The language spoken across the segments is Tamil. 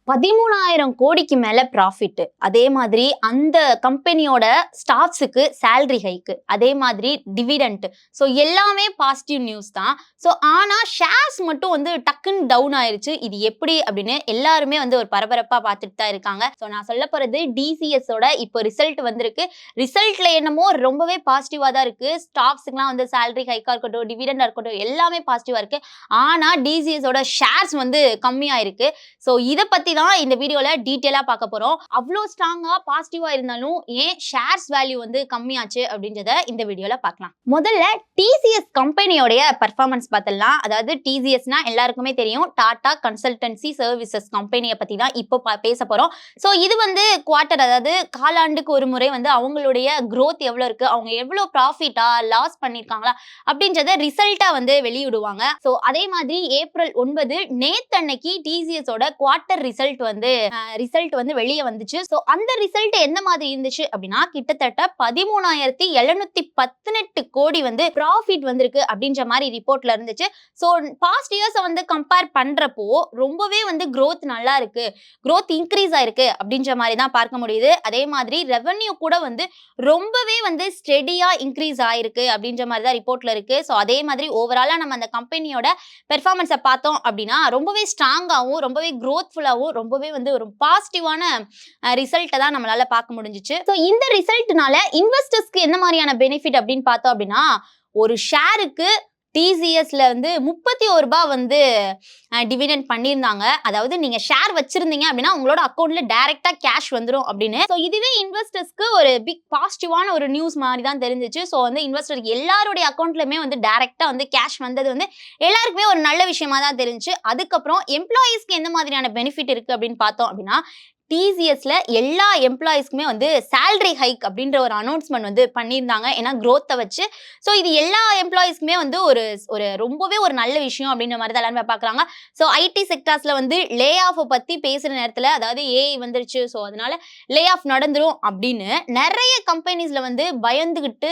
13,000 கோடிக்கு மேல ப்ராஃபிட். அதே மாதிரி அந்த கம்பெனியோட ஸ்டாஃப்ஸுக்கு சேலரி ஹைக், அதே மாதிரி டிவிடெண்ட். ஸோ எல்லாமே பாசிட்டிவ் நியூஸ் தான். ஸோ ஆனா ஷேர்ஸ் மட்டும் வந்து டக்குன்னு டவுன் ஆயிருச்சு. இது எப்படி அப்படின்னு எல்லாருமே வந்து ஒரு பரபரப்பா பார்த்துட்டு தான் இருக்காங்க. ஸோ நான் சொல்ல போறது டிசிஎஸ் ஓட இப்போ ரிசல்ட் வந்திருக்கு. ரிசல்ட்ல என்னமோ ரொம்பவே பாசிட்டிவா தான் இருக்கு. ஸ்டாஃப்ஸுக்குலாம் வந்து சேலரி ஹைக்கா இருக்கட்டும், டிவிடெண்டா இருக்கட்டும், எல்லாமே பாசிட்டிவா இருக்கு. ஆனா டிசிஎஸ் ஓட ஷேர்ஸ் வந்து கம்மியா இருக்கு. ஸோ இதை பத்தி தான் இந்த வீடியோல டீடைலா பார்க்க போறோம். அவ்வளோ ஸ்ட்ராங்கா பாசிட்டிவா இருந்தாலும் ஏன் ஷேர்ஸ் வேல்யூ வந்து கம்மியாச்சு அப்படின்றத இந்த வீடியோல பார்க்கலாம். முதல்ல டிசிஎஸ் கம்பெனியோடைய பெர்ஃபார்மன்ஸ் பார்த்தலாம். அதாவது டிசிஎஸ்னா எல்லாருக்குமே தெரியும், டாடா கன்சல்டன்சி சர்வீசஸ் கம்பெனியை பத்தி தான் இப்போ பேச போறோம். ஸோ இது வந்து குவார்டர், அதாவது காலாண்டுக்கு ஒரு முறை வந்து அவங்களுடைய growth எவ்வளவு இருக்கு, அவங்க எவ்வளவு ப்ராஃபிட்டா லாஸ் பண்ணிருக்காங்களா அப்படின்றத ரிசல்ட்டா வந்து வெளியிடுவாங்க. ஸோ அதே மாதிரி ஏப்ரல் 9 நேத்தன்னைக்கு டிசிஎஸ் ஓட குவார்டர் ரிசல்ட் வந்து வெளியே வந்துச்சு. ஸோ அந்த ரிசல்ட் எந்த மாதிரி இருந்துச்சு அப்படின்னா, கிட்டத்தட்ட 13,718 கோடி வந்து ப்ராஃபிட் வந்திருக்கு அப்படின்ற மாதிரி ரிப்போர்ட்ல இருந்துச்சு. ஸோ பாஸ்ட் இயர்ஸை வந்து கம்பேர் பண்றப்போ ரொம்பவே வந்து growth நல்லா இருக்கு, growth இன்க்ரீஸ் ஆயிருக்கு அப்படின்ற மாதிரி தான் பார்க்க முடியுது. அதே மாதிரி ரெவென்யூ கூட வந்து ரொம்பவே வந்து ஸ்டெடியா இன்க்ரீஸ் ஆயிருக்கு அப்படின்ற மாதிரி தான் ரிப்போர்ட்ல இருக்கு. ஸோ அதே மாதிரி ஓவராலா நம்ம அந்த கம்பெனியோட பெர்ஃபார்மன்ஸை பார்த்தோம் அப்படின்னா ரொம்பவே ஸ்ட்ராங்காகவும் ரொம்பவே growthfulலாகவும் ரொம்பவே வந்து ஒரு பாசிட்டிவான ரிசல்ட்டை தான் நம்மளால பார்க்க முடிஞ்சிச்சு. ஸோ இந்த ரிசல்ட்னால இன்வெஸ்டர்ஸ்க்கு என்ன மாதிரியான பெனிஃபிட் அப்படின்னு பார்த்தோம் அப்படின்னா, ஒரு ஷேருக்கு டிசிஎஸ்ல வந்து 31 ரூபாய் வந்து டிவிடெண்ட் பண்ணியிருந்தாங்க. அதாவது நீங்க ஷேர் வச்சிருந்தீங்க அப்படின்னா உங்களோட அக்கௌண்ட்ல டைரக்டா கேஷ் வந்துடும் அப்படின்னு. ஸோ இதுவே இன்வெஸ்டர்ஸ்க்கு ஒரு பிக் பாசிட்டிவான ஒரு நியூஸ் மாதிரி தான் தெரிஞ்சிச்சு. ஸோ வந்து இன்வெஸ்டருக்கு எல்லாருடைய அக்கௌண்ட்லயுமே வந்து டைரக்டா வந்து கேஷ் வந்தது வந்து எல்லாருக்குமே ஒரு நல்ல விஷயமா தான் தெரிஞ்சுச்சு. அதுக்கப்புறம் எம்ப்ளாயீஸ்க்கு எந்த மாதிரியான பெனிஃபிட் இருக்கு அப்படின்னு பார்த்தோம் அப்படின்னா, டிசிஎஸ்ல எல்லா எம்ப்ளாயீஸ்க்குமே வந்து சேலரி ஹைக் அப்படின்ற ஒரு அனௌன்ஸ்மெண்ட் வந்து பண்ணியிருந்தாங்க. ஏன்னா growth வச்சு. ஸோ இது எல்லா எம்ப்ளாயீஸ்க்குமே வந்து ஒரு ரொம்பவே ஒரு நல்ல விஷயம் அப்படின்ற மாதிரி தான் எல்லாருமே பார்க்குறாங்க. ஸோ ஐடி செக்டார்ஸ்ல வந்து லே ஆஃப் பத்தி பேசுற நேரத்தில், அதாவது ஏஐ வந்துருச்சு, ஸோ அதனால லே ஆஃப் நடந்துரும் அப்படின்னு நிறைய கம்பெனிஸ்ல வந்து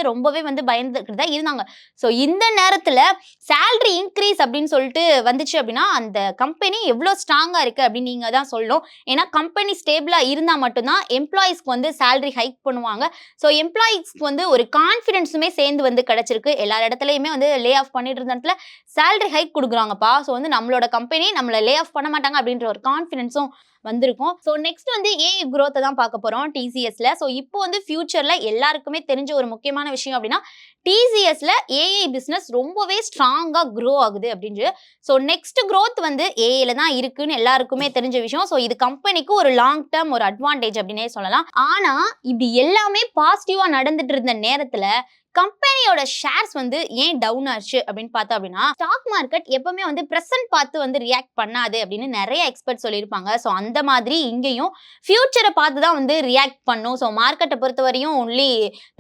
ரொம்பவே வந்து பயந்துகிட்டு தான் இருந்தாங்க. ஸோ இந்த நேரத்தில் சேலரி இன்க்ரீஸ் அப்படின்னு சொல்லிட்டு வந்துச்சு அப்படின்னா அந்த கம்பெனி எவ்வளோ ஸ்ட்ராங்கா இருக்கு அப்படின்னு நீங்க தான் சொல்லணும். ஏன்னா கம்பெனி ஸ்டேபிளா இருந்தா மட்டும்தான் எம்ப்ளாயீஸ்க்கு வந்து சேலரி ஹைக் பண்ணுவாங்க. ஸோ எம்ப்ளாயீஸ்க்கு வந்து ஒரு கான்ஃபிடன்ஸுமே சேர்ந்து வந்து கிடைச்சிருக்கு. எல்லா இடத்துலையுமே வந்து லே ஆஃப் பண்ணிட்டு இருந்த இடத்துல சேலரி ஹைக் கொடுக்குறாங்கப்பா, ஸோ வந்து நம்மளோட கம்பெனி நம்மளை லே ஆஃப் பண்ண மாட்டாங்க அப்படின்ற ஒரு கான்ஃபிடன்ஸும் வந்திருக்கும். ஸோ நெக்ஸ்ட் வந்து ஏஐ growth தான் பார்க்க போறோம் டிசிஎஸ்ல. ஸோ இப்போ வந்து ஃபியூச்சர்ல எல்லாருக்குமே தெரிஞ்ச ஒரு முக்கியமான விஷயம் அப்படின்னா, டிசிஎஸ்ல ஏஐ பிசினஸ் ரொம்பவே ஸ்ட்ராங்கா க்ரோ ஆகுது அப்படின்னு. ஸோ நெக்ஸ்ட் growth வந்து ஏஐல தான் இருக்குன்னு எல்லாருக்குமே தெரிஞ்ச விஷயம். ஸோ இது கம்பெனிக்கு ஒரு லாங் டேர்ம் ஒரு அட்வான்டேஜ் அப்படின்னே சொல்லலாம். ஆனா இப்படி எல்லாமே பாசிட்டிவா நடந்துட்டு இருந்த நேரத்துல கம்பெனியோட ஷேர்ஸ் வந்து ஏன் டவுன் ஆச்சு அப்படின்னு பார்த்தோம் அப்படின்னா, ஸ்டாக் மார்க்கெட் எப்பவுமே வந்து பிரசன்ட் பார்த்து வந்து ரியாக்ட் பண்ணாது அப்படின்னு நிறைய எக்ஸ்பர்ட் சொல்லியிருப்பாங்க. ஸோ அந்த மாதிரி இங்கேயும் ஃபியூச்சரை பார்த்து தான் வந்து ரியாக்ட் பண்ணும். ஸோ மார்க்கெட்டை பொறுத்தவரையும் ஒன்லி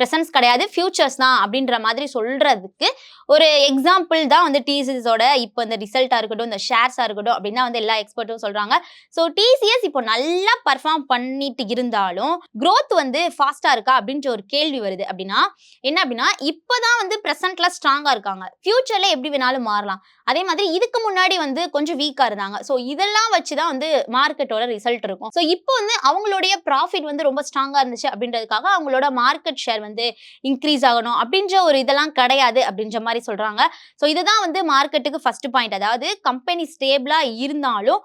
பிரசன்ஸ் கிடையாது, ஃபியூச்சர்ஸ் தான் அப்படின்ற மாதிரி சொல்றதுக்கு ஒரு எக்ஸாம்பிள் தான் வந்து டிசிஎஸோட இப்போ இந்த ரிசல்ட்டாக இருக்கட்டும், இந்த ஷேர்ஸாக இருக்கட்டும் அப்படின்னு தான் வந்து எல்லா எக்ஸ்பர்ட்டும் சொல்றாங்க. ஸோ டிசிஎஸ் இப்போ நல்லா பர்ஃபார்ம் பண்ணிட்டு இருந்தாலும் growth வந்து ஃபாஸ்டா இருக்கா அப்படின்ற ஒரு கேள்வி வருது. அப்படின்னா என்ன அப்படின்னா, இப்பதான் வந்து பிரசன்ட்ல ஸ்ட்ராங்கா இருக்காங்க, ஃபியூச்சர்ல எப்படி வேணாலும் மாறலாம். அதே மாதிரி இதுக்கு முன்னாடி வந்து கொஞ்சம் வீக்கா இருந்தாங்க. ஸோ இதெல்லாம் வச்சுதான் வந்து மார்க்கெட்டோட ரிசல்ட் இருக்கும். ஸோ இப்போ வந்து அவங்களுடைய ப்ராஃபிட் வந்து ரொம்ப ஸ்ட்ராங்கா இருந்துச்சு அப்படின்றதுக்காக அவங்களோட மார்க்கெட் ஷேர் வந்து இன்க்ரீஸ் ஆகணும் அப்படின்ற ஒரு இதெல்லாம் கிடையாது அப்படின்ற மாதிரி சொல்றாங்க. ஸோ இதுதான் வந்து மார்க்கெட்டுக்கு ஃபர்ஸ்ட் பாயிண்ட். அதாவது கம்பெனி ஸ்டேபிளா இருந்தாலும்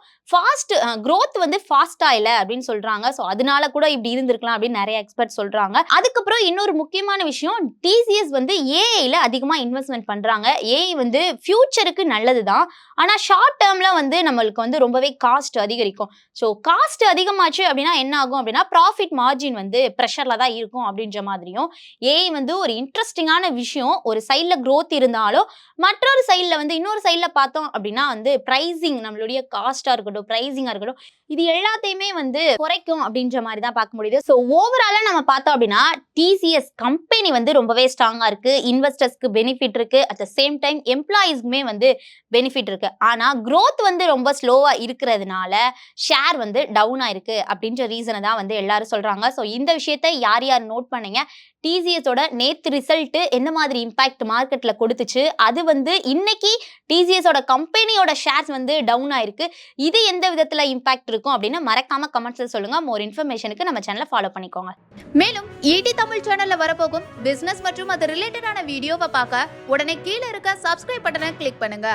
growth வந்து ஃபாஸ்டா இல்ல அப்படின்னு சொல்றாங்க. ஸோ அதனால கூட இப்படி இருந்திருக்கலாம் அப்படின்னு நிறைய எக்ஸ்பர்ட் சொல்றாங்க. அதுக்கப்புறம் இன்னொரு முக்கியமான விஷயம், டிசிஎஸ் வந்து ஏஐல அதிகமா இன்வெஸ்ட்மெண்ட் பண்றாங்க. ஏஐ வந்து ஃபியூச்சருக்கு நல்லதுதான், ஆனா ஷார்ட் டேர்ம்ல வந்து நம்மளுக்கு வந்து ரொம்பவே காஸ்ட் அதிகரிக்கும். ஸோ காஸ்ட் அதிகமாச்சு அப்படின்னா என்ன ஆகும் அப்படின்னா, ப்ராஃபிட் மார்ஜின் வந்து ப்ரெஷர்ல தான் இருக்கும் அப்படின்ற மாதிரியும். ஏஐ வந்து ஒரு இன்ட்ரெஸ்டிங்கான விஷயம். ஒரு சைட்ல growth இருந்தாலும் மற்றொரு சைட்ல வந்து இன்னொரு சைட்ல பார்த்தோம் அப்படின்னா வந்து பிரைசிங், நம்மளுடைய காஸ்டா இருக்கட்டும், பிரைசிங்கா இருக்கட்டும், இது எல்லாத்தையுமே வந்து குறைக்கும் அப்படின்ற மாதிரி தான் பார்க்க முடியுது. ஸோ ஓவராலா நம்ம பார்த்தோம் அப்படின்னா டிசிஎஸ் கம்பெனி வந்து ரொம்பவே ஸ்ட்ராங்கா இருக்கு, இன்வெஸ்டர்ஸ்க்கு பெனிஃபிட் இருக்கு, அட் த சேம் டைம் எம்ப்ளாயீஸ்க்குமே வந்து பெனிஃபிட் இருக்கு. ஆனா growth வந்து ரொம்ப ஸ்லோவா இருக்கிறதுனால ஷேர் வந்து டவுன் ஆயிருக்கு அப்படின்ற ரீசனை தான் வந்து எல்லாரும் சொல்றாங்க. ஸோ இந்த விஷயத்தை யார் யார் நோட் பண்ணீங்க, டிசிஎஸோட நேத்து ரிசல்ட் என்ன மாதிரி இம்பாக்ட் மார்க்கெட்ல கொடுத்துச்சு, அது வந்து இன்னைக்கு டிசிஎஸோட கம்பெனியோட ஷேர்ஸ் வந்து டவுன் ஆயிருக்கு. இது எந்த விதத்துல இம்பாக்ட் இருக்கும் அப்படின்னு மறக்காம கமெண்ட்ஸ்ல சொல்லுங்க. மோர் இன்ஃபர்மேஷனுக்கு நம்ம சேனலை ஃபாலோ பண்ணிக்கோங்க. மேலும் ஈடி தமிழ் சேனல்ல வரப்போகும் பிசினஸ் மற்றும் அது ரிலேட்டடான வீடியோவை பார்க்க உடனே கீழே இருக்க சப்ஸ்கிரைப் பட்டனை கிளிக் பண்ணுங்க.